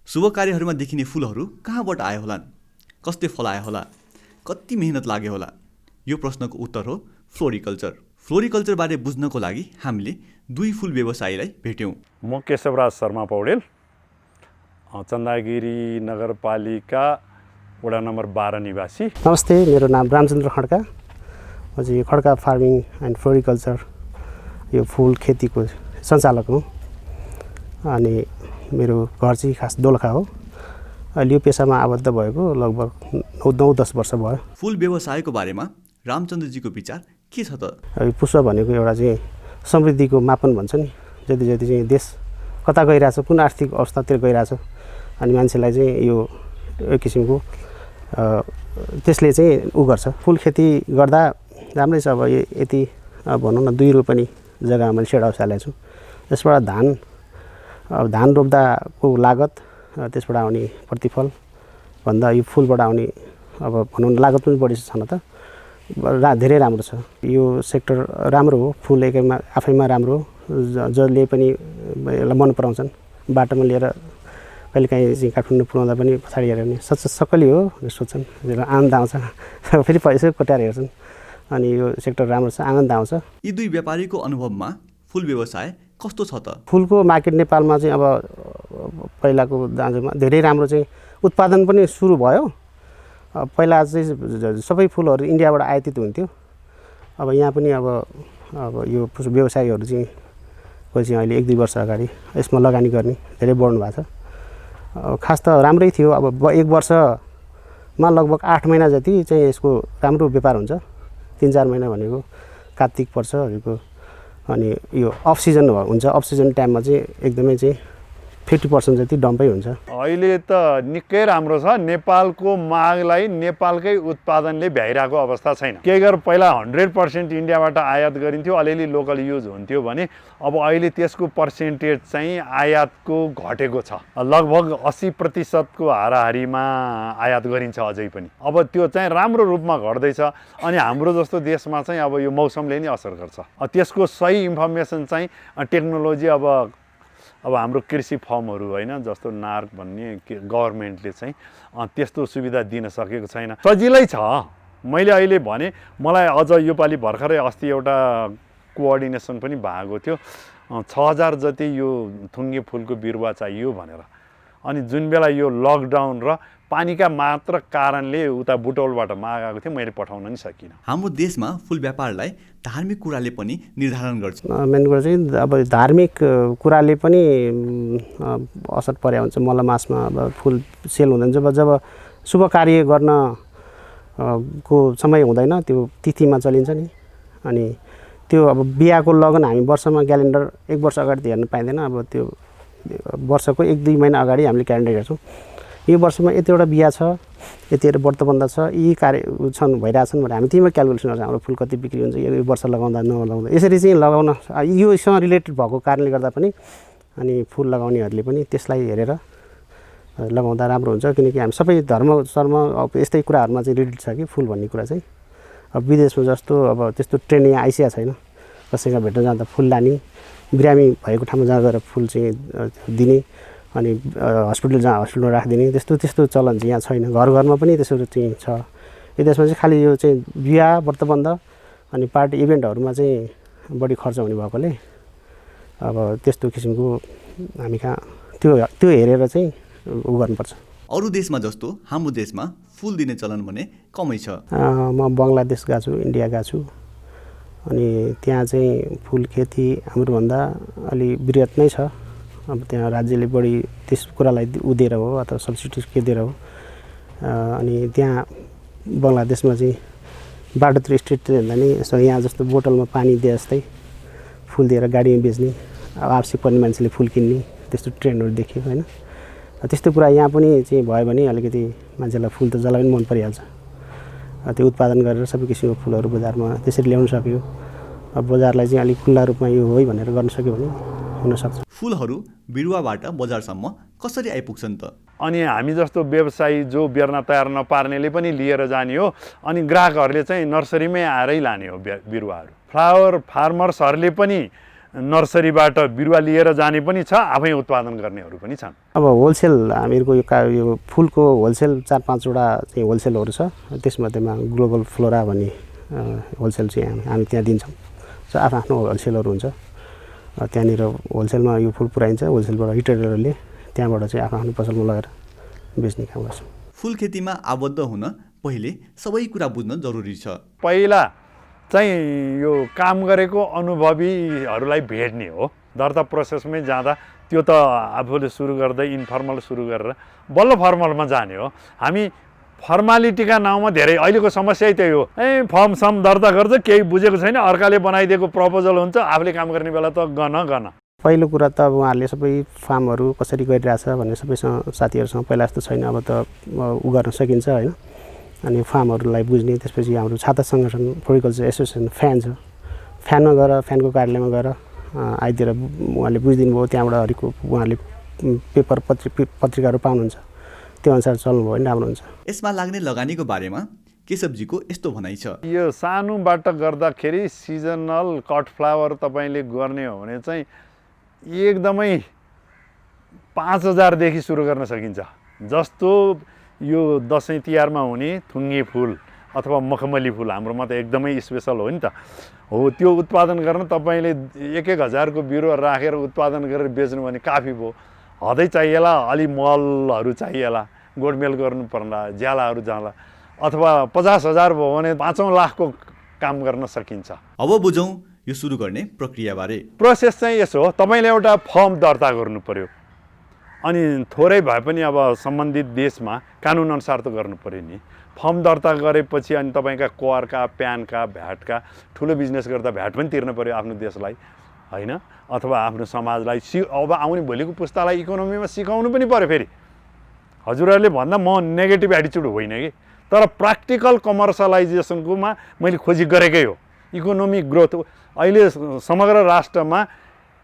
शुभ कार्यहरूमा देखिने फुलहरू कहाँबाट आए होलान्? कसले फलाए होला? कति मेहनत लाग्यो होला? यो प्रश्नको उत्तर हो फ्लोरिकल्चर। फ्लोरिकल्चरबारे बुझ्नको लागि हामीले दुई फुल व्यवसायीलाई भेट्यौँ। म केशवराज शर्मा पौडेल, चन्दागिरी नगरपालिका वडा नम्बर 12 निवासी। नमस्ते, मेरो नाम रामचन्द्र खड्का। म चाहिँ खड्का फार्मिङ एन्ड फ्लोरिकल्चर यो फुल खेतीको सञ्चालक हुँ। अनि मेरो घर चाहिँ खास दोलखा हो। अहिले यो पेसामा आबद्ध भएको लगभग 9-10 वर्ष भयो। फुल व्यवसायको बारेमा रामचन्द्रजीको विचार के छ त? यो पुष्प भनेको एउटा चाहिँ समृद्धिको मापन भन्छ नि। जति जति चाहिँ देश कता गइरहेछ, कुन आर्थिक अवस्थातिर गइरहेछ, अनि मान्छेलाई चाहिँ यो एक किसिमको त्यसले चाहिँ उ गर्छ। फुल खेती गर्दा राम्रै छ। अब यति भनौँ न 2 रोपनी जग्गामा मैले सेड हाउस हालेको छु। त्यसबाट धान रोप्दाको लागत, त्यसबाट आउने प्रतिफल भन्दा यो फुलबाट आउने अब भनौँ न लागत पनि बढी छ न त, धेरै राम्रो छ। यो सेक्टर राम्रो हो। फुल आफैमा राम्रो हो। जसले पनि यसलाई मन पराउँछन्। बाटोमा लिएर कहिलेकाहीँ चाहिँ काठमाडौँ पुऱ्याउँदा पनि पछाडि हेऱ्यो भने सक्कली हो भनेर सोध्छन्। आनन्द आउँछ। फेरि पैसा कोट्याएर हेर्छन्। अनि यो सेक्टर राम्रो छ, आनन्द आउँछ। यी दुई व्यापारीको अनुभवमा फुल व्यवसाय कस्तो छ त? फुलको मार्केट नेपालमा चाहिँ अब पहिलाको दाजुमा धेरै राम्रो चाहिँ उत्पादन पनि सुरु भयो। पहिला चाहिँ सबै फुलहरू इन्डियाबाट आयातित हुन्थ्यो। अब यहाँ पनि अब यो व्यवसायीहरू चाहिँ अहिले 1-2 वर्ष अगाडि यसमा लगानी गर्ने धेरै बढ्नु भएको छ। खास त राम्रै थियो। अब 1 वर्षमा लगभग 8 महिना जति चाहिँ यसको राम्रो व्यापार हुन्छ। 3-4 महिना भनेको कार्तिक पर्छहरूको, अनि यो अफ सिजन हुन्छ। अफ सिजन टाइममा चाहिँ एकदमै चाहिँ 50% जति डम्पै हुन्छ। अहिले त निकै राम्रो छ। नेपालको मागलाई नेपालकै उत्पादनले भ्याइरहेको अवस्था छैन। के गरे पहिला 100% इन्डियाबाट आयात गरिन्थ्यो, अलिअलि लोकल युज हुन्थ्यो भने अब अहिले त्यसको पर्सेन्टेज चाहिँ आयातको घटेको छ। लगभग 80% को हाराहारीमा आयात गरिन्छ अझै पनि। अब त्यो चाहिँ राम्रो रूपमा घट्दैछ। अनि हाम्रो जस्तो देशमा चाहिँ अब यो मौसमले नै असर गर्छ। त्यसको सही इन्फर्मेसन चाहिँ टेक्नोलोजी अब हाम्रो कृषि फर्महरू होइन, जस्तो नार्क भन्ने गभर्मेन्टले चाहिँ त्यस्तो सुविधा दिन सकेको छैन। सजिलै छ। मैले अहिले भने मलाई अझ योपालि भर्खरै अस्ति एउटा कोअर्डिनेसन पनि भएको थियो। 6000 जति यो थुङ्गे फुलको बिरुवा चाहियो भनेर। अनि जुन बेला यो लकडाउन र पानीका मात्र कारणले उता बुटौलबाट मागेको थियो, मैले पठाउन नि सकिनँ। हाम्रो देशमा फुल व्यापारलाई धार्मिक कुराले पनि निर्धारण गर्छ। मेन कुरा चाहिँ अब धार्मिक कुराले पनि असर पर्या हुन्छ। मलमासमा अब फुल सेल हुँदैन। जब शुभ कार्य गर्न को समय हुँदैन, त्यो तिथिमा चलिन्छ नि। अनि त्यो अब बिहाको लगन हामी वर्षमा क्यालेन्डर 1 वर्ष अगाडि हेर्न पाइँदैन। अब त्यो वर्षको 1-2 महिना अगाडि हामीले क्यालेन्डर हेर्छौँ। यो वर्षमा यतिवटा बिहा छ, यतिवटा व्रतबन्ध छ, यी कार्य भइरहेछन् भने हामी त्यहीमा क्यालकुलेसन गर्छौँ। हाम्रो फुल कति बिक्री हुन्छ, यो वर्ष लगाउँदा नलगाउँदा। यसरी चाहिँ लगाउन योसँग रिलेटेड भएको कारणले गर्दा पनि अनि फुल लगाउनेहरूले पनि त्यसलाई हेरेर लगाउँदा राम्रो हुन्छ। किनकि हामी सबै धर्म अब यस्तै कुराहरूमा चाहिँ रिलेटेड छ कि फुल भन्ने कुरा चाहिँ। अब विदेशमा जस्तो अब त्यस्तो ट्रेन्ड यहाँ आइसकेको छैन। कसैका भेट्न जाँदा फुल लाने, बिरामी भएको ठाउँमा जाँदा फुल चाहिँ दिने, अनि हस्पिटलमा राखिदिने, त्यस्तो चलन चाहिँ यहाँ छैन। घर घरमा पनि त्यसो चाहिँ छ। यो देशमा चाहिँ खालि यो चाहिँ बिहा व्रतबन्ध अनि पार्टी इभेन्टहरूमा चाहिँ बढी खर्च हुने भएकोले अब त्यस्तो किसिमको हामी कहाँ त्यो हेरेर चाहिँ उ गर्नुपर्छ। अरू देशमा जस्तो हाम्रो देशमा फुल दिने चलन भने कमै छ। म बङ्गलादेश गएको छु, इन्डिया गएको छु। अनि त्यहाँ चाहिँ फुल खेती हाम्रोभन्दा अलि वृहत नै छ। अब त्यहाँ राज्यले बढी त्यस कुरालाई दिएर हो अथवा सब्सिडी के दिएर हो। अनि त्यहाँ बङ्गलादेशमा चाहिँ बाटोतिर स्ट्रिटतिर हेर्दा नि यसो यहाँ जस्तो बोतलमा पानी दिए जस्तै फुल दिएर गाडीमा बेच्ने, अब आवश्यक पर्ने मान्छेले फुल किन्ने, त्यस्तो ट्रेन्डहरू देखियो होइन। त्यस्तो कुरा यहाँ पनि चाहिँ भयो भने अलिकति मान्छेलाई फुल त जसलाई पनि मन परिहाल्छ। त्यो उत्पादन गरेर सबै किसिमको फुलहरू बजारमा त्यसरी ल्याउन सक्यो। अब बजारलाई चाहिँ अलिक खुल्ला रूपमा यो हो भनेर गर्न सक्यो भने हुनसक्छ। फुलहरू बिरुवाबाट बजारसम्म कसरी आइपुग्छन् त? अनि हामी जस्तो व्यवसायी जो बेर्न तयार नपार्नेले पनि लिएर जाने हो। अनि ग्राहकहरूले चाहिँ नर्सरीमै आएरै लाने हो बिरुवाहरू। फ्लावर फार्मर्सहरूले पनि नर्सरीबाट बिरुवा लिएर जाने पनि छ, आफै उत्पादन गर्नेहरू पनि छन्। अब होलसेल हामीहरूको यो फुलको होलसेल 4-5 वटा चाहिँ होलसेलहरू छ। त्यसमध्येमा ग्लोबल फ्लोरा भन्ने होलसेल चाहिँ हामी त्यहाँ दिन्छौँ। आफ्नो होलसेलहरू हुन्छ, त्यहाँनिर होलसेलमा यो फुल पुऱ्याइन्छ। होलसेलबाट रिटेलरले त्यहाँबाट चाहिँ आफ्नो पसलमा लगेर बेच्ने काम गर्छ। फुल खेतीमा आबद्ध हुन पहिले सबै कुरा बुझ्न जरुरी छ। पहिला चाहिँ यो काम गरेको अनुभवीहरूलाई भेट्ने हो। दर्ता प्रोसेसमै जाँदा त्यो त आफूले सुरु गर्दै इन्फर्मल सुरु गरेर बल्ल फर्मलमा जाने हो। हामी फर्मालिटीका नाउँमा धेरै अहिलेको समस्या त्यही हो। फर्म सम दर्ता गर्छ, केही बुझेको छैन, अर्काले बनाइदिएको प्रपोजल हुन्छ, आफूले काम गर्ने बेला त गन। पहिलो कुरा त अब उहाँहरूले सबै फार्महरू कसरी गरिरहेछ भन्ने सबैसँग साथीहरूसँग पहिला जस्तो छैन। अब त उ गर्न सकिन्छ होइन। अनि फार्महरूलाई बुझ्ने, त्यसपछि हाम्रो छाता सङ्गठन फ्लोरिकल्चर एसोसिएसन फ्यान छ, फ्यानमा गएर फ्यानको कार्यालयमा गएर आइदिएर उहाँले बुझिदिनु भयो। त्यहाँबाट हरेक उहाँहरूले पेपर पत्रिकाहरू पाउनुहुन्छ, त्यो अनुसार चल्नुभयो भने राम्रो हुन्छ। यसमा लाग्ने लगानीको बारेमा केशवजीको यस्तो भनाइ छ। यो सानोबाट गर्दाखेरि सिजनल कट फ्लावर तपाईँले गर्ने हो भने चाहिँ एकदमै 5000 सुरु गर्न सकिन्छ। जस्तो यो दसैँ तिहारमा हुने थुङ्गे फुल अथवा मखमली फुल हाम्रोमा त एकदमै स्पेसल हो नि त। हो, त्यो उत्पादन गर्न तपाईँले 1-1000 को बिरुवा राखेर उत्पादन गरेर बेच्नु भने काफी भयो। हदै चाहिएला, अलि मलहरू चाहिएला, गोडमेल गर्नु पर्ला, ज्यालाहरू जाला, अथवा 50,000 भयो भने 5 लाखको काम गर्न सकिन्छ। अब बुझौँ यो सुरु गर्ने प्रक्रियाबारे। प्रोसेस चाहिँ यसो हो, तपाईँले एउटा फर्म दर्ता गर्नु पर्यो। अनि थोरै भए पनि अब सम्बन्धित देशमा कानुनअनुसार त गर्नु पर्यो नि। फर्म दर्ता गरेपछि अनि तपाईँका करका, प्यानका, भ्याटका, ठुलो बिजनेस गर्दा भ्याट पनि तिर्नु पर्यो आफ्नो देशलाई होइन, अथवा आफ्नो समाजलाई। अब आउने भोलिको पुस्तालाई इकोनोमीमा सिकाउनु पनि पर्यो। फेरि हजुरहरूले भन्दा म नेगेटिभ एटिच्युड होइन कि, तर प्र्याक्टिकल कमर्सियलाइजेसनकोमा मैले खोजी गरेकै हो। इकोनोमिक ग्रोथ अहिले समग्र राष्ट्रमा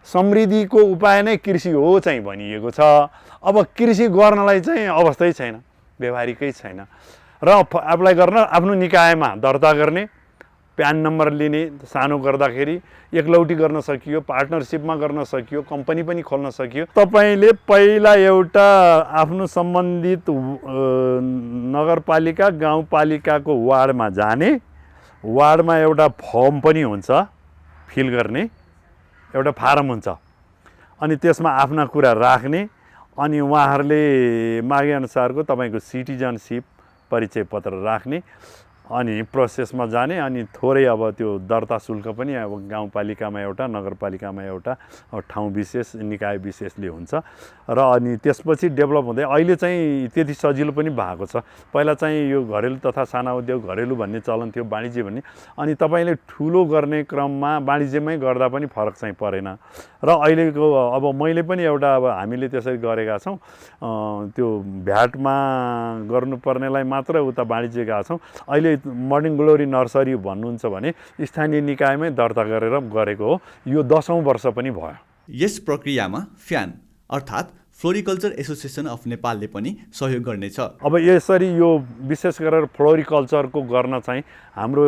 समृद्धिको उपाय नै कृषि हो चाहिँ भनिएको छ। अब कृषि गर्नलाई चाहिँ अवस्थै छैन, व्यवहारिकै छैन। र एप्लाई गर्न आफ्नो निकायमा दर्ता गर्ने, प्यान नम्बर लिने, सानो गर्दाखेरि एकलौटी गर्न सकियो, पार्टनरसिपमा गर्न सकियो, कम्पनी पनि खोल्न सकियो। तपाईँले पहिला एउटा आफ्नो सम्बन्धित नगरपालिका गाउँपालिकाको वार्डमा जाने, वार्डमा एउटा फर्म पनि हुन्छ फिल गर्ने, एउटा फारम हुन्छ, अनि त्यसमा आफ्ना कुरा राख्ने, अनि उहाँहरूले मागेअनुसारको तपाईँको सिटिजनसिप परिचय पत्र राख्ने, अनि प्रोसेसमा जाने। अनि थोरै अब त्यो दर्ता शुल्क पनि अब गाउँपालिकामा एउटा, नगरपालिकामा एउटा, ठाउँ विशेष, निकाय विशेषले हुन्छ। र अनि त्यसपछि डेभलप हुँदै अहिले चाहिँ त्यति सजिलो पनि भएको छ। पहिला चाहिँ यो घरेलु तथा साना उद्योग, घरेलु भन्ने चलन थियो, वाणिज्य भन्ने। अनि तपाईँले ठुलो गर्ने क्रममा वाणिज्यमै गर्दा पनि फरक चाहिँ परेन। र अहिलेको अब मैले पनि एउटा अब हामीले त्यसरी गरेका छौँ, त्यो भ्याटमा गर्नुपर्नेलाई मात्र उता वाणिज्य गएका छौँ। अहिले मर्निङ ग्लोरी नर्सरी भन्नुहुन्छ भने स्थानीय निकायमै दर्ता गरेर गरेको हो। यो 10औं वर्ष पनि भयो। यस प्रक्रियामा फ्यान अर्थात् फ्लोरिकल्चर एसोसिएसन अफ नेपालले पनि सहयोग गर्नेछ। अब यसरी यो विशेष गरेर फ्लोरिकल्चरको गर्न चाहिँ हाम्रो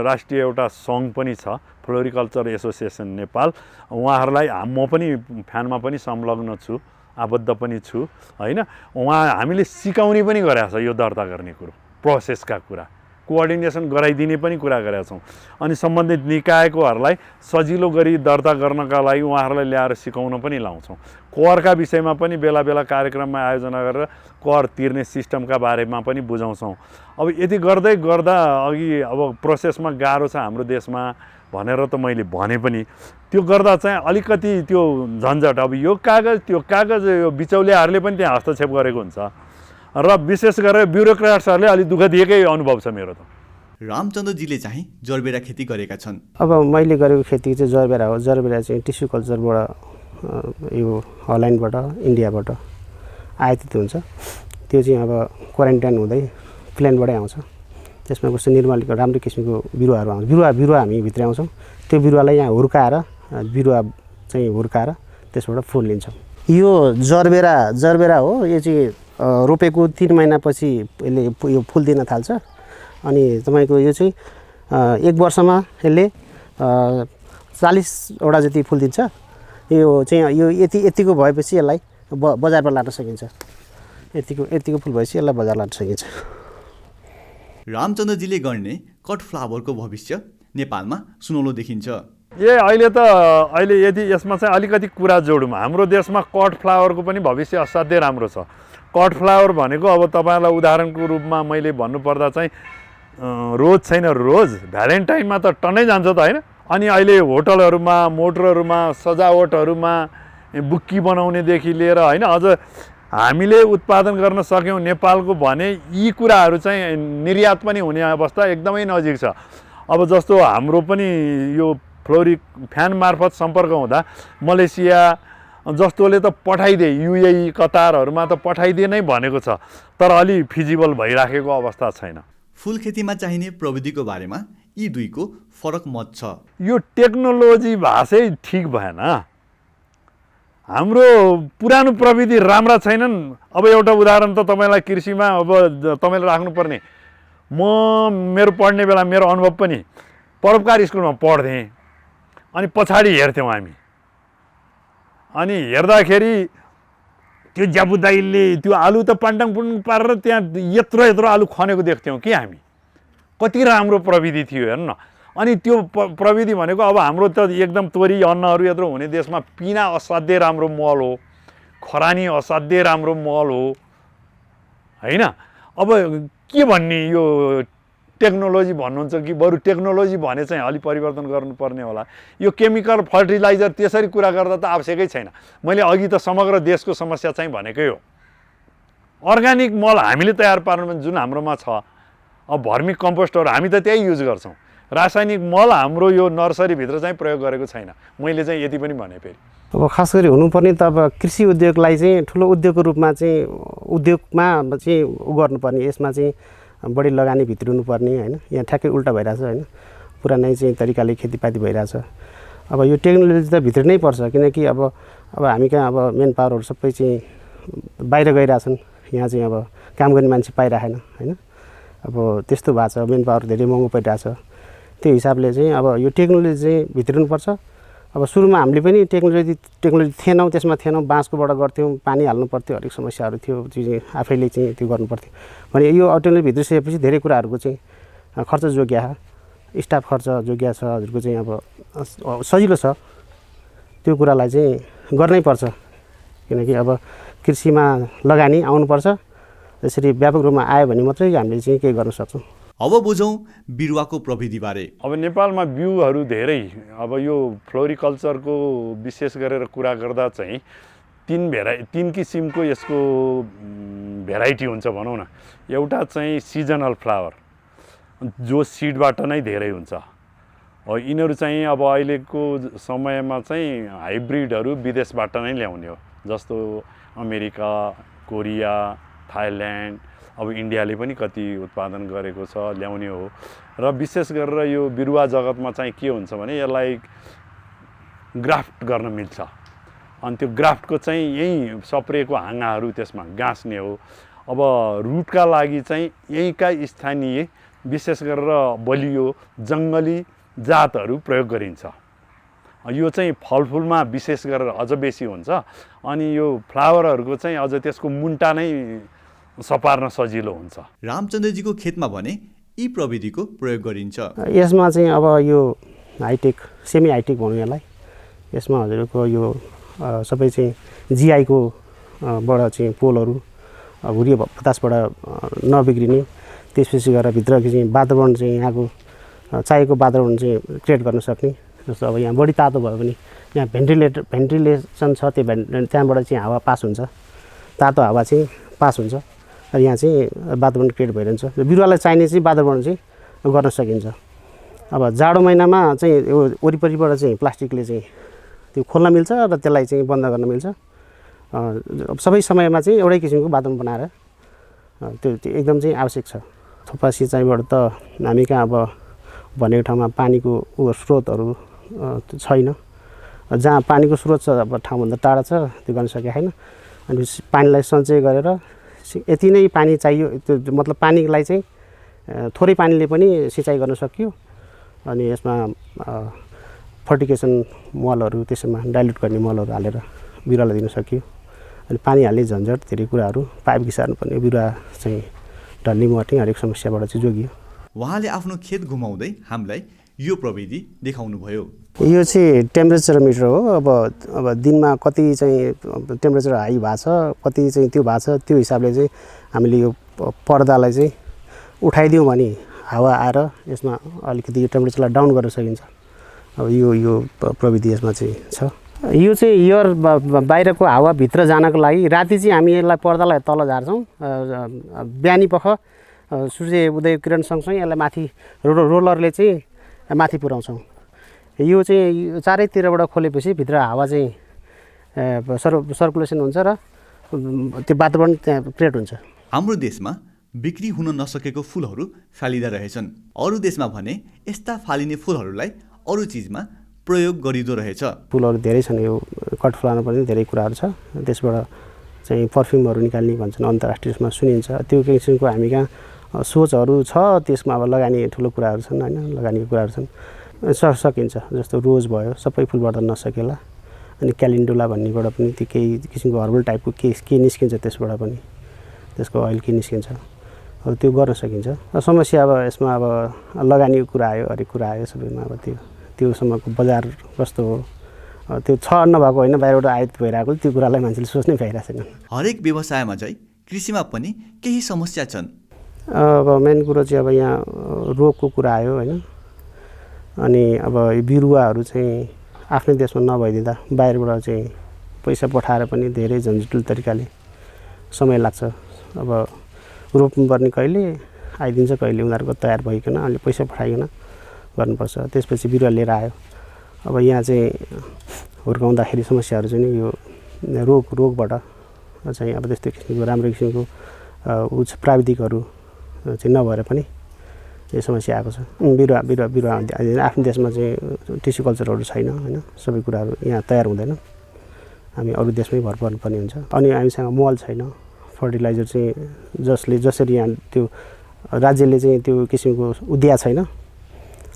राष्ट्रिय एउटा सङ्घ पनि छ, फ्लोरिकल्चर एसोसिएसन नेपाल। उहाँहरूलाई म पनि फ्यानमा पनि संलग्न छु, आबद्ध पनि छु होइन। हामीले सिकाउने पनि गरेका छ यो दर्ता गर्ने कुरो, प्रोसेसका कुरा, कोअर्डिनेसन गराइदिने पनि कुरा गरेका छौँ। अनि सम्बन्धित निकायकोहरूलाई सजिलो गरी दर्ता गर्नका लागि उहाँहरूलाई ल्याएर सिकाउन पनि लाउँछौँ। करका विषयमा पनि बेला बेला कार्यक्रममा आयोजना गरेर कर तिर्ने सिस्टमका बारेमा पनि बुझाउँछौँ। अब यति गर्दै गर्दा अघि अब प्रोसेसमा गाह्रो छ हाम्रो देशमा भनेर त मैले भने पनि त्यो गर्दा चाहिँ अलिकति त्यो झन्झट, अब यो कागज त्यो कागज, यो बिचौलियाहरूले पनि त्यहाँ हस्तक्षेप गरेको हुन्छ र विशेष गरेर ब्युरोक्राट्सहरूले अलिक दुःख दिएकै अनुभव छ मेरो त। रामचन्द्रजीले चाहिँ जरबेरा खेती गरेका छन्। अब मैले गरेको खेती चाहिँ जरबेरा हो। जरबेरा चाहिँ टिस्यु कल्चरबाट यो हल्यान्डबाट, इन्डियाबाट आयातित हुन्छ। त्यो चाहिँ अब क्वारेन्टाइन हुँदै प्लेनबाटै आउँछ। त्यसमा कस्तो निर्मालीको राम्रो किसिमको बिरुवाहरू आउँछ। बिरुवा हामी भित्र आउँछौँ। त्यो बिरुवालाई यहाँ हुर्काएर, बिरुवा चाहिँ हुर्काएर त्यसबाट फुल लिन्छौँ। यो जरबेरा हो। यो चाहिँ रोपेको 3 महिनापछि यसले यो फुल दिन थाल्छ। अनि तपाईँको यो चाहिँ 1 वर्षमा यसले 40वटा जति फुल दिन्छ। यो चाहिँ यो यतिको भएपछि यसलाई बजारमा लान सकिन्छ। यतिको फुल भएपछि यसलाई बजार लान सकिन्छ। रामचन्द्रजीले गर्ने कट फ्लावरको भविष्य नेपालमा सुनौलो देखिन्छ। अहिले यदि यसमा चाहिँ अलिकति कुरा जोडौँ, हाम्रो देशमा कट फ्लावरको पनि भविष्य असाध्यै राम्रो छ। कट फ्लावर भनेको अब तपाईँलाई उदाहरणको रूपमा मैले भन्नुपर्दा चाहिँ रोज छैन, रोज भ्यालेन्टाइनमा त टन्नै जान्छ त होइन। अनि अहिले होटलहरूमा, मोटरहरूमा, सजावटहरूमा बुक्की बनाउनेदेखि लिएर होइन, अझ हामीले उत्पादन गर्न सक्यौँ नेपालको भने यी कुराहरू चाहिँ निर्यात पनि हुने अवस्था एकदमै नजिक छ। अब जस्तो हाम्रो पनि यो फ्लोरिक फ्यान मार्फत सम्पर्क हुँदा मलेसिया जस्तोले त पठाइदिए, युएई कतारहरूमा त पठाइदिए नै भनेको छ, तर अलि फिजिबल भइराखेको अवस्था छैन। फुल खेतीमा चाहिने प्रविधिको बारेमा यी दुईको फरक मत छ। यो टेक्नोलोजी भाषै ठिक भएन। हाम्रो पुरानो प्रविधि राम्रा छैनन्। अब एउटा उदाहरण त तपाईँलाई कृषिमा अब तपाईँले राख्नुपर्ने, म मेरो पढ्ने बेला मेरो अनुभव पनि परोपकार स्कुलमा पढ्थेँ, अनि पछाडि हेर्थ्यौँ हामी। अनि हेर्दाखेरि त्यो ज्यापुदाइले त्यो आलु त पान्टाङ पुन्टाङ पारेर त्यहाँ यत्रो आलु खनेको देख्थ्यौँ कि हामी। कति राम्रो प्रविधि थियो हेर्नु न। अनि त्यो प्रविधि भनेको अब हाम्रो त एकदम तोरी अन्नहरू यत्रो हुने देशमा पिना असाध्यै राम्रो मल हो, खरानी असाध्यै राम्रो मल हो होइन। अब के भन्ने, यो टेक्नोलोजी भन्नुहुन्छ कि बरु टेक्नोलोजी भने चाहिँ अलि परिवर्तन गर्नुपर्ने होला। यो केमिकल फर्टिलाइजर त्यसरी कुरा गर्दा त आवश्यकै छैन। मैले अघि त समग्र देशको समस्या चाहिँ भनेकै हो। अर्ग्यानिक मल हामीले तयार पार्नु जुन हाम्रोमा छ, अब भर्मी कम्पोस्टहरू हामी त त्यही युज गर्छौँ। रासायनिक मल हाम्रो यो नर्सरीभित्र चाहिँ प्रयोग गरेको छैन। मैले चाहिँ यति पनि भने फेरि अब खास गरी हुनुपर्ने त अब कृषि उद्योगलाई चाहिँ ठुलो उद्योगको रूपमा चाहिँ उद्योगमा चाहिँ गर्नुपर्ने, यसमा चाहिँ बढी लगानी भित्रिनु पर्ने होइन। यहाँ ठ्याक्कै उल्टा भइरहेछ होइन, पुरानै चाहिँ तरिकाले खेतीपाती भइरहेछ। अब यो टेक्नोलोजी त भित्र नै पर्छ, किनकि अब हामी कहाँ अब मेन पावरहरू सबै चाहिँ बाहिर गइरहेछन्। यहाँ चाहिँ अब काम गर्ने मान्छे पाइरहेन होइन। अब त्यस्तो भएको छ, मेन पावर धेरै महँगो परिरहेछ। त्यो हिसाबले चाहिँ अब यो टेक्नोलोजी चाहिँ भित्रिनुपर्छ। अब सुरुमा हामीले पनि टेक्नोलोजी थिएनौँ, त्यसमा थिएनौँ, बाँसकोबाट गर्थ्यौँ, पानी हाल्नु पर्थ्यो, हरेक समस्याहरू थियो, चाहिँ आफैले चाहिँ त्यो गर्नुपर्थ्यो भने यो टेक्नोलोजी भित्रिसकेपछि धेरै कुराहरूको चाहिँ खर्च जोग्या, स्टाफ खर्च जोग्या छ, हजुरको चाहिँ अब सजिलो छ। त्यो कुरालाई चाहिँ गर्नै पर्छ, किनकि अब कृषिमा लगानी आउनुपर्छ। त्यसरी व्यापक रूपमा आयो भने मात्रै हामीले चाहिँ केही गर्न सक्छौँ। अब बुझौँ बिरुवाको प्रविधिबारे। अब नेपालमा बिउहरू धेरै, अब यो फ्लोरिकल्चरको विशेष गरेर कुरा गर्दा चाहिँ तीन किसिमको यसको भेराइटी हुन्छ भनौँ न। एउटा चाहिँ सिजनल फ्लावर जो सिडबाट नै धेरै हुन्छ। यिनीहरू चाहिँ अब अहिलेको समयमा चाहिँ हाइब्रिडहरू विदेशबाट नै ल्याउने हो, जस्तो अमेरिका, कोरिया, थाइल्यान्ड, अब इन्डियाले पनि कति उत्पादन गरेको छ, ल्याउने हो। र विशेष गरेर यो बिरुवा जगतमा चाहिँ के हुन्छ भने यसलाई ग्राफ्ट गर्न मिल्छ। अनि त्यो ग्राफ्टको चाहिँ यहीँ सप्रिएको हाँगाहरू त्यसमा गाँस्ने हो। अब रुटका लागि चाहिँ यहीँका स्थानीय विशेष गरेर बलियो जङ्गली जातहरू प्रयोग गरिन्छ। यो चाहिँ फलफुलमा विशेष गरेर अझ बेसी हुन्छ। अनि यो फ्लावरहरूको चाहिँ अझ त्यसको मुन्टा नै सपार्न सजिलो हुन्छ। रामचन्द्रजीको खेतमा भने यी प्रविधिको प्रयोग गरिन्छ। यसमा चाहिँ अब यो हाइटेक, सेमी हाइटेक भनौँ यसलाई, यसमा हजुरको यो सबै चाहिँ जिआईको बाट चाहिँ पोलहरू हुरी बतासबाट नबिग्रिने, त्यसपछि गएर भित्र चाहिँ वातावरण चाहिँ यहाँको चाहिएको वातावरण चाहिँ क्रिएट गर्न सक्ने। जस्तो अब यहाँ बढी तातो भयो भने यहाँ भेन्टिलेसन छ, त्यो त्यहाँबाट चाहिँ हावा पास हुन्छ, तातो हावा चाहिँ पास हुन्छ, र यहाँ चाहिँ वातावरण क्रिएट भइरहन्छ। बिरुवालाई चाहिने चाहिँ वातावरण चाहिँ गर्न सकिन्छ। अब जाडो महिनामा चाहिँ यो वरिपरिबाट चाहिँ प्लास्टिकले चाहिँ त्यो खोल्न मिल्छ र त्यसलाई चाहिँ बन्द गर्न मिल्छ। सबै समयमा चाहिँ एउटै किसिमको वातावरण बनाएर त्यो एकदम चाहिँ आवश्यक छ। थोपा सिँचाइबाट त हामी कहाँ अब भनेको ठाउँमा पानीको स्रोतहरू छैन। जहाँ पानीको स्रोत छ अब ठाउँभन्दा टाढा छ, त्यो गर्न सकेको छैन। अनि पानीलाई सञ्चय गरेर यति नै पानी चाहियो, त्यो मतलब पानीलाई चाहिँ थोरै पानीले पनि सिँचाइ गर्न सकियो। अनि यसमा फर्टिगेसन मलहरू त्यसमा डाइल्युट गर्ने मलहरू हालेर बिरुवालाई दिन सकियो। अनि पानी हाल्ने झन्झट धेरै कुराहरू पाइप घिसार्नुपर्ने बिरुवा चाहिँ ढल्ने मर्ने हरेक समस्याबाट चाहिँ जोगियो। उहाँले आफ्नो खेत घुमाउँदै हामीलाई यो प्रविधि देखाउनुभयो। यो चाहिँ टेम्परेचर मिटर हो। अब दिनमा कति चाहिँ टेम्परेचर हाई भएको छ, कति चाहिँ त्यो भएको छ, त्यो हिसाबले चाहिँ हामीले यो पर्दालाई चाहिँ उठाइदियौँ भने हावा आएर यसमा अलिकति यो टेम्परेचरलाई डाउन गर्न सकिन्छ। अब यो प्रविधि यसमा चाहिँ छ। यो चाहिँ एयर बाहिरको हावा भित्र जानको लागि राति चाहिँ हामी यसलाई पर्दालाई तल झार्छौँ। बिहानी पख सूर्य उदय किरण सँगसँगै यसलाई माथि रोलरले चाहिँ माथि पुर्याउँछौँ। यो चाहिँ चारैतिरबाट खोलेपछि भित्र हावा चाहिँ सर्कुलेसन हुन्छ र त्यो वातावरण त्यहाँ क्रिएट हुन्छ। हाम्रो देशमा बिक्री हुन नसकेको फुलहरू फालिँदा रहेछन्। अरू देशमा भने यस्ता फालिने फुलहरूलाई अरू चिजमा प्रयोग गरिँदो रहेछ। फुलहरू धेरै छन्। यो कट फुलाउनु पनि धेरै कुराहरू छ। त्यसबाट चाहिँ पर्फ्युमहरू निकाल्ने भन्छन्, अन्तर्राष्ट्रिय रूपमा सुनिन्छ। त्यो किसिमको हामी कहाँ सोचहरू छ। त्यसमा अब लगानी ठुलो कुराहरू छन् होइन, लगानीको कुराहरू छन्। सकिन्छ। जस्तो रोज भयो, सबै फुलबाट नसकेला। अनि क्यालेन्डुला भन्नेबाट पनि त्यो केही किसिमको हर्बल टाइपको के निस्किन्छ, त्यसबाट पनि त्यसको ओइल के निस्किन्छ, अब त्यो गर्न सकिन्छ। समस्या अब यसमा अब लगानीको कुरा आयो, हरेक कुरा आयो सबैमा। अब त्योसम्मको बजार कस्तो हो त्यो छ नभएको होइन, बाहिरबाट आयात भइरहेको त्यो कुरालाई मान्छेले सोच्नै पाइरहेको छैन। हरेक व्यवसायमा चाहिँ कृषिमा पनि केही समस्या छन्। अब मेन कुरो चाहिँ अब यहाँ रोगको कुरा आयो होइन। अनि अब यो बिरुवाहरू चाहिँ आफ्नै देशमा नभइदिँदा बाहिरबाट चाहिँ पैसा पठाएर पनि धेरै झन्झटिलो तरिकाले समय लाग्छ। अब रोप्नुपर्ने कहिले आइदिन्छ, कहिले उनीहरूको तयार भइकन अहिले पैसा पठाइकन गर्नुपर्छ। त्यसपछि बिरुवा लिएर आयो। अब यहाँ चाहिँ हुर्काउँदाखेरि समस्याहरू चाहिँ नि यो रोगबाट चाहिँ अब त्यस्तो किसिमको राम्रो किसिमको प्राविधिकहरू चाहिँ नभएर पनि यो समस्या आएको छ। बिरुवा आफ्नो देशमा चाहिँ टिस्यु कल्चरहरू छैन होइन, सबै कुराहरू यहाँ तयार हुँदैन। हामी अरू देशमै भर पर्नुपर्ने हुन्छ। अनि हामीसँग मल छैन, फर्टिलाइजर चाहिँ जसरी यहाँ त्यो राज्यले चाहिँ त्यो किसिमको उद्या छैन,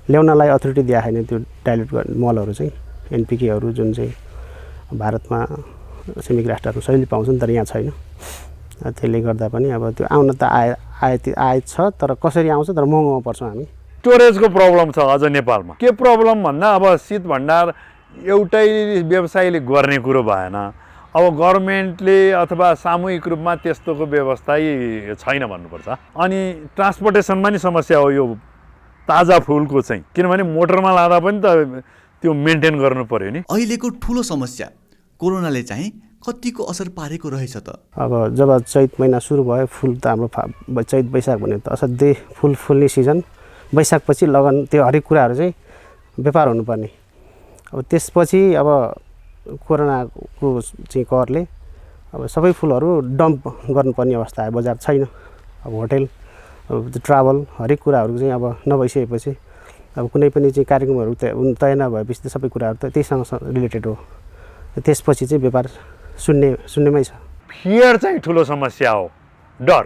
ल्याउनलाई अथोरिटी दिएको छैन त्यो डाइल्युट गर्ने मलहरू चाहिँ एनपिकेहरू जुन चाहिँ भारतमा छिमेकी राष्ट्रहरू सहितले पाउँछन् तर यहाँ छैन। त्यसले गर्दा पनि अब त्यो आउन त आयात छ तर कसरी आउँछ, तर महँगोमा पर्छौँ हामी। स्टोरेजको प्रब्लम छ अझ नेपालमा। के प्रब्लम भन्दा अब शीत भण्डार एउटै व्यवसायले गर्ने कुरो भएन। अब गभर्मेन्टले अथवा सामूहिक रूपमा त्यस्तोको व्यवस्था छैन भन्नुपर्छ। अनि ट्रान्सपोर्टेसनमा नि समस्या हो यो ताजा फुलको चाहिँ, किनभने मोटरमा लाँदा पनि त त्यो मेन्टेन गर्नु पर्यो नि। अहिलेको ठुलो समस्या कोरोनाले चाहिँ कतिको असर पारेको रहेछ त। अब जब चैत महिना सुरु भयो, फुल त हाम्रो चैत वैशाख भने त असाध्यै फुल्ने सिजन। वैशाखपछि लगन त्यो हरेक कुराहरू चाहिँ व्यापार हुनुपर्ने। अब त्यसपछि अब कोरोनाको चाहिँ कहरले अब सबै फुलहरू डम्प गर्नुपर्ने अवस्था आयो। बजार छैन। अब होटेल, अब ट्राभल हरेक कुराहरू चाहिँ अब नभइसकेपछि अब कुनै पनि चाहिँ कार्यक्रमहरू तय नभएपछि त सबै कुराहरू त त्यहीसँग रिलेटेड हो। त्यसपछि चाहिँ व्यापार सुन्नेमै छ। फियर चाहिँ ठुलो समस्या हो, डर।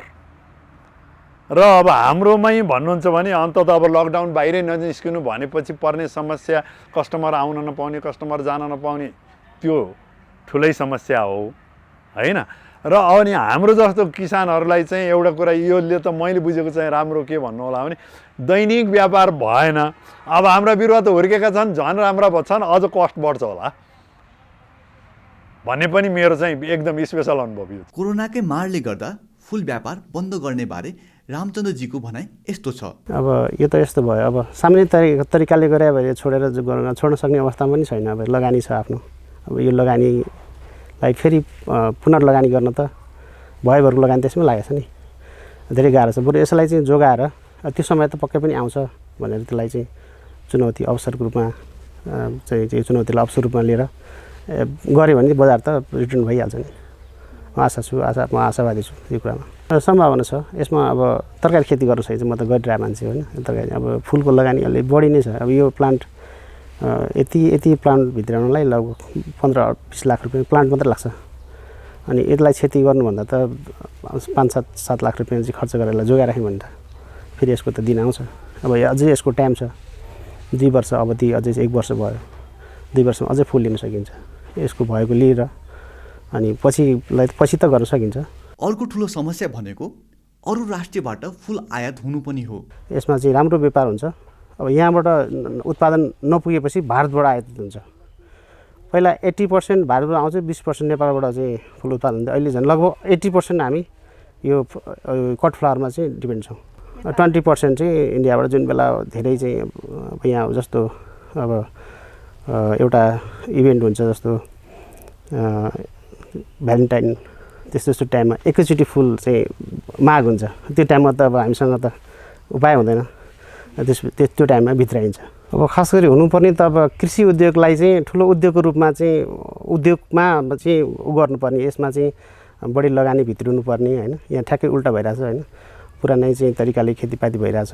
र अब हाम्रोमै भन्नुहुन्छ भने अन्तत अब लकडाउन बाहिरै ननिस्किनु भनेपछि पर्ने समस्या, कस्टमर आउन नपाउने, कस्टमर जान नपाउने, त्यो ठुलै समस्या हो होइन। र अनि हाम्रो जस्तो किसानहरूलाई चाहिँ एउटा कुरा योले त मैले बुझेको चाहिँ राम्रो के भन्नु होला भने दैनिक व्यापार भएन। अब हाम्रा बिरुवा त हुर्केका छन्, झन् राम्रा छन्, अझ कस्ट बढ्छ होला भन्ने पनि मेरो चाहिँ एकदम स्पेसल अनुभव यो। कोरोनाकै मारले गर्दा फुल व्यापार बन्द गर्ने बारे रामचन्द्रजीको भनाइ यस्तो छ। अब यो त यस्तो भयो, अब सामान्य तरिकाले गरे भए छोड्न सक्ने अवस्था पनि छैन। अब लगानी छ आफ्नो। अब यो लगानीलाई फेरि पुनर्लगानी गर्न त भयभरको लगानी त्यसमै लागेको छ नि, धेरै गाह्रो छ। बरु यसलाई चाहिँ जोगाएर त्यो समय त पक्कै पनि आउँछ भनेर त्यसलाई चाहिँ चुनौती अवसरको रूपमा चाहिँ चुनौतीलाई अवसर रूपमा लिएर गऱ्यो भने बजार त रिटर्न भइहाल्छ नि। म आशावादी छु यो कुरामा। सम्भावना छ यसमा। अब तरकारी खेती गर्नु सही चाहिँ म त गरिरहेको मान्छे होइन। तरकारी अब फुलको लगानी अलि बढी नै छ। अब यो प्लान्ट यति प्लान्ट भित्राउनलाई लगभग 15-20 लाख रुपियाँ प्लान्ट मात्रै लाग्छ। अनि यसलाई क्षति गर्नुभन्दा त 5-7 लाख रुपियाँ चाहिँ खर्च गरेर जोगाएर राख्यो भने त फेरि यसको त दिन आउँछ। अब अझै यसको टाइम छ, 2 वर्ष अवधि, अझै 1 वर्ष भयो। 2 वर्षमा अझै फुल लिन सकिन्छ यसको भएको लिएर अनि पछि त गर्न सकिन्छ। अर्को ठुलो समस्या भनेको अरू राष्ट्रबाट फुल आयात हुनु पनि हो। यसमा चाहिँ राम्रो व्यापार हुन्छ। अब यहाँबाट उत्पादन नपुगेपछि भारतबाट आयात हुन्छ। पहिला 80% भारतबाट आउँछ, 20% नेपालबाट चाहिँ फुल उत्पादन हुन्छ। अहिले झन् लगभग 80% हामी यो कट फ्लावरमा चाहिँ डिपेन्ड छौँ। 20% चाहिँ इन्डियाबाट जुन बेला धेरै चाहिँ यहाँ जस्तो अब एउटा इभेन्ट हुन्छ जस्तो भ्यालेन्टाइन त्यस्तो टाइममा एकैचोटि फुल चाहिँ माग हुन्छ। त्यो टाइममा त अब हामीसँग त उपाय हुँदैन, त्यो टाइममा भित्राइन्छ। अब खास गरी हुनुपर्ने त अब कृषि उद्योगलाई चाहिँ ठुलो उद्योगको रूपमा चाहिँ उद्योगमा चाहिँ गर्नुपर्ने, यसमा चाहिँ बढी लगानी भित्रिनु पर्ने होइन। यहाँ ठ्याक्कै उल्टा भइरहेछ होइन, पुरानै चाहिँ तरिकाले खेतीपाती भइरहेछ।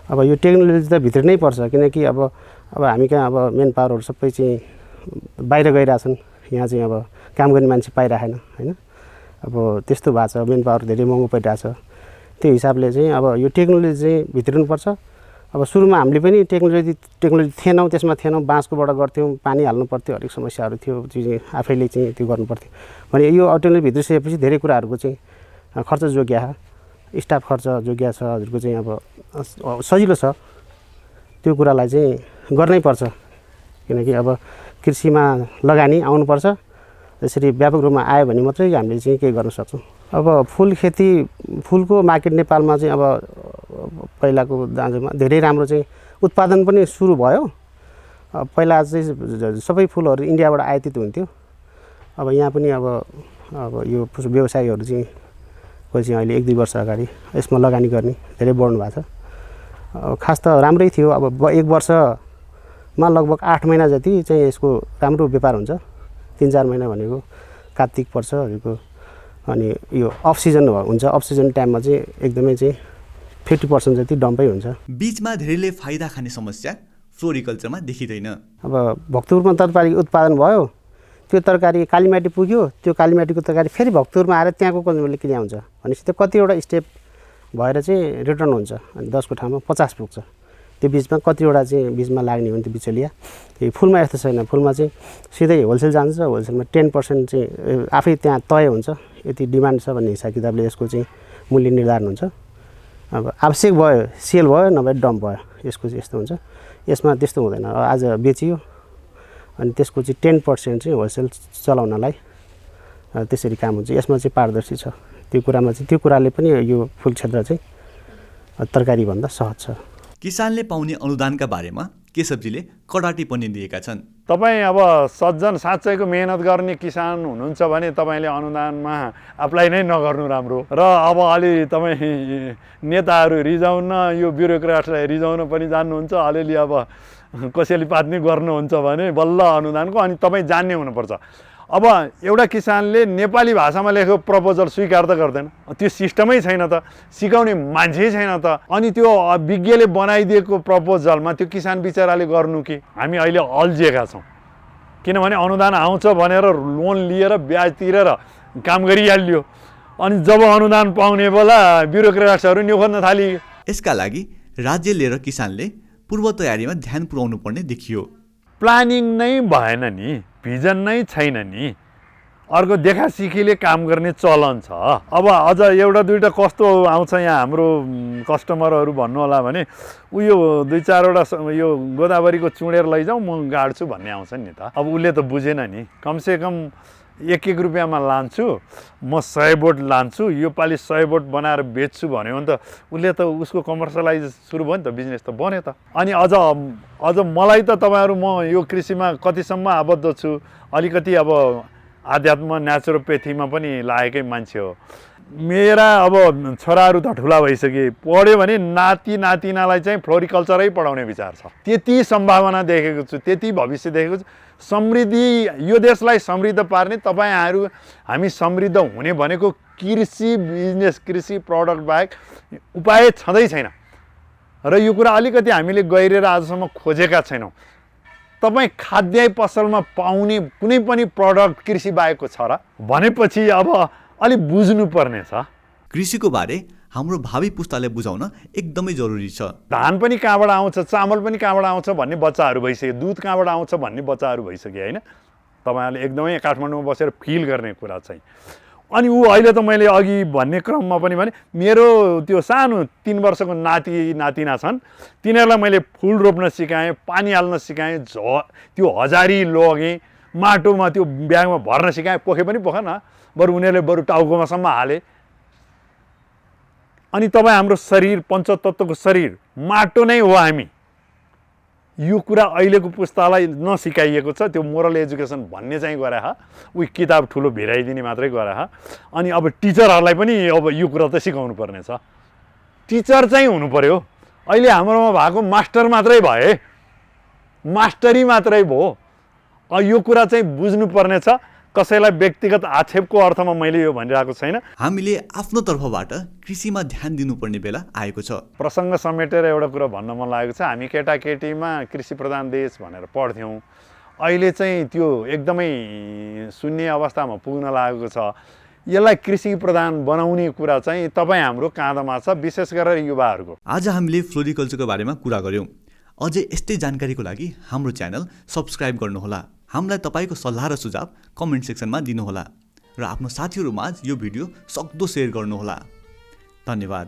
अब यो टेक्नोलोजी त भित्रिनै पर्छ, किनकि अब हामी कहाँ अब मेन पावरहरू सबै चाहिँ बाहिर गइरहेछन्, यहाँ चाहिँ अब काम गर्ने मान्छे पाइरहेन होइन। अब त्यस्तो भएको छ, मेन पावर धेरै महँगो परिरहेछ। त्यो हिसाबले चाहिँ अब यो टेक्नोलोजी चाहिँ भित्रिनुपर्छ। अब सुरुमा हामीले पनि टेक्नोलोजी थिएनौँ, त्यसमा थिएनौँ, बाँसकोबाट गर्थ्यौँ, पानी हाल्नु पर्थ्यो, हरेक समस्याहरू थियो, चाहिँ आफैले चाहिँ त्यो गर्नुपर्थ्यो भने यो टेक्नोलोजी भित्रिसकेपछि धेरै कुराहरूको चाहिँ खर्च जोग्या, स्टाफ खर्च जोग्या छ, हजुरको चाहिँ अब सजिलो छ। त्यो कुरालाई चाहिँ गर्नै पर्छ, किनकि अब कृषिमा लगानी आउनुपर्छ। यसरी व्यापक रूपमा आयो भने मात्रै हामीले चाहिँ केही गर्न सक्छौँ। अब फुलको मार्केट नेपालमा चाहिँ अब पहिलाको दाँजोमा धेरै राम्रो चाहिँ उत्पादन पनि सुरु भयो। पहिला चाहिँ सबै फुलहरू इन्डियाबाट आयातित हुन्थ्यो। अब यहाँ पनि अब यो व्यवसायीहरू चाहिँ अहिले 1-2 वर्ष अगाडि यसमा लगानी गर्ने धेरै बढ्नु भएको छ। खास त राम्रै थियो। अब 1 वर्षमा लगभग 8 महिना जति चाहिँ यसको राम्रो व्यापार हुन्छ। 3-4 महिना भनेको कार्तिक पर्छ हजुरको, अनि यो अफ सिजन हुन्छ। अफ सिजन टाइममा चाहिँ एकदमै चाहिँ 50% जति डम्पै हुन्छ। बीचमा धेरैले फाइदा खाने समस्या फ्लोरिकल्चरमा देखिँदैन। अब भक्तपुरमा तरकारी उत्पादन भयो, त्यो तरकारी कालीमाटी पुग्यो, त्यो कालीमाटीको तरकारी फेरि भक्तपुरमा आएर त्यहाँको कन्ज्युमरले किने आउँछ भनेपछि त्यो कतिवटा स्टेप भएर चाहिँ रिटर्न हुन्छ। अनि 10 को ठाउँमा 50 पुग्छ। त्यो बिचमा कतिवटा चाहिँ बिचमा लाग्ने हो नि त्यो बिचौलिया। फुलमा यस्तो छैन, फुलमा चाहिँ सिधै होलसेल जान्छ, होलसेलमा 10% चाहिँ आफै त्यहाँ तय हुन्छ, यति डिमान्ड छ भन्ने हिसाब किताबले यसको चाहिँ मूल्य निर्धारण हुन्छ। अब आवश्यक भयो सेल भयो, नभए डम्प भयो, यसको चाहिँ यस्तो हुन्छ। यसमा त्यस्तो हुँदैन। आज बेचियो अनि त्यसको चाहिँ 10% चाहिँ होलसेल चलाउनलाई त्यसरी काम हुन्छ। यसमा चाहिँ पारदर्शी छ त्यो कुरामा चाहिँ। त्यो कुराले पनि यो फुल क्षेत्र चाहिँ तरकारीभन्दा सहज छ। किसानले पाउने अनुदानका बारेमा केशवजीले कडा टिप्पणी दिएका छन्। तपाईँ अब सज्जन साँच्चैको मेहनत गर्ने किसान हुनुहुन्छ भने तपाईँले अनुदानमा अप्लाई नै नगर्नु राम्रो। र अब अलि तपाईँ नेताहरू रिजाउन, यो ब्युरोक्राटलाई रिजाउन पनि जान्नुहुन्छ, अलिअलि अब कसैले पात्नी गर्नुहुन्छ भने बल्ल अनुदानको, अनि तपाईँ जान्ने हुनुपर्छ। अब एउटा किसानले नेपाली भाषामा लेखेको प्रपोजल स्वीकार त गर्दैन, त्यो सिस्टमै छैन त, सिकाउने मान्छे छैन त। अनि त्यो विज्ञले बनाइदिएको प्रपोजलमा त्यो किसान बिचराले गर्नु कि? हामी अहिले अल्झिएका छौँ, किनभने अनुदान आउँछ भनेर लोन लिएर ब्याज तिरेर काम गरिहाल्यो, अनि जब अनुदान पाउने बेला ब्युरोक्रेट्सहरू निखोज्न थालिए। यसका लागि राज्यले र किसानले पूर्व तयारीमा ध्यान पुर्याउनु पर्ने देखियो। प्लानिङ नै भएन नि, भिजन नै छैन नि। अर्को देखासिखीले काम गर्ने चलन छ। अब अझ एउटा दुईवटा कस्तो आउँछ यहाँ हाम्रो कस्टमरहरू भन्नु होला भने, उयो 2-4वटा यो गोदावरीको चुडेर लैजाउँ म गाड्छु भन्ने आउँछ नि त। अब उसले त बुझेन नि, कमसेकम 1-1 रुपियाँमा लान्छु म, 100 बोट लान्छु, यो पालि 100 बोट बनाएर बेच्छु भन्यो भने त उसले त उसको कमर्सियलाइज सुरु भयो नि त, बिजनेस त बन्यो त। अनि अझ मलाई त तपाईँहरू, म यो कृषिमा कतिसम्म आबद्ध छु, अलिकति अब आध्यात्म नेचुरोपेथीमा पनि लागेकै मान्छे हो। मेरा अब छोराहरू त ठुला भइसके, पढ्यो भने नाति नातिनालाई चाहिँ फ्लोरिकल्चरै पढाउने विचार छ। त्यति सम्भावना देखेको छु, त्यति भविष्य देखेको छु। समृद्धि, यो देशलाई समृद्ध पार्ने, तपाईँहरू हामी समृद्ध हुने भनेको कृषि बिजनेस, कृषि प्रडक्ट बाहेक उपाय छँदै छैन। र यो कुरा अलिकति हामीले गहिरेर आजसम्म खोजेका छैनौँ। तपाईँ खाद्य पसलमा पाउने कुनै पनि प्रडक्ट कृषि बाहेकको छ र भनेपछि अब अलि बुझ्नुपर्ने छ। कृषिको बारे हाम्रो भावी पुस्ताले बुझाउन एकदमै जरुरी छ। धान पनि कहाँबाट आउँछ, चामल पनि कहाँबाट आउँछ भन्ने बच्चाहरू भइसक्यो, दुध कहाँबाट आउँछ भन्ने बच्चाहरू भइसक्यो होइन। तपाईँहरूले एकदमै काठमाडौँमा बसेर फिल गर्ने कुरा चाहिँ। अनि ऊ अहिले त मैले अघि भन्ने क्रममा पनि भने मेरो त्यो सानो 3 वर्षको नाति नातिना छन्, तिनीहरूलाई मैले फुल रोप्न सिकाएँ, पानी हाल्न सिकाएँ, त्यो हजारी लगेँ, माटोमा त्यो ब्यागमा भर्न सिकाएँ। पोखे पनि पोख न, बरु उनीहरूले बरु टाउकोमासम्म हाले। अनि तपाईँ हाम्रो शरीर पञ्चतत्त्वको शरीर माटो नै हो हामी। यो कुरा अहिलेको पुस्तालाई नसिकाइएको छ। त्यो मोरल एजुकेसन भन्ने चाहिँ गरे उही किताब ठुलो भिराइदिने मात्रै गरे। अनि अब टिचरहरूलाई पनि अब यो कुरा त सिकाउनु पर्ने छ। टिचर चाहिँ हुनु पर्यो। अहिले हाम्रोमा भएको मास्टर मात्रै भए, मास्टरी मात्रै भयो। यो कुरा चाहिँ बुझ्नुपर्ने छ। कसैलाई व्यक्तिगत आक्षेपको अर्थमा मैले यो भनिरहेको छैन। हामीले आफ्नो तर्फबाट कृषिमा ध्यान दिनुपर्ने बेला आएको छ। प्रसङ्ग समेटेर एउटा कुरा भन्न मन लागेको छ। हामी केटाकेटीमा कृषि प्रधान देश भनेर पढ्थ्यौँ, अहिले चाहिँ त्यो एकदमै शून्य अवस्थामा पुग्न लागेको छ। यसलाई कृषि प्रधान बनाउने कुरा चाहिँ तपाईँ हाम्रो काँधमा छ, विशेष गरेर युवाहरूको। आज हामीले फ्लोरिकल्चरको बारेमा कुरा गऱ्यौँ। अझै यस्तै जानकारीको लागि हाम्रो च्यानल सब्सक्राइब गर्नुहोला। हामीलाई तपाईँको सल्लाह र सुझाव कमेन्ट सेक्सनमा दिनुहोला र आफ्नो साथीहरूमाझ यो भिडियो सक्दो सेयर गर्नुहोला। धन्यवाद।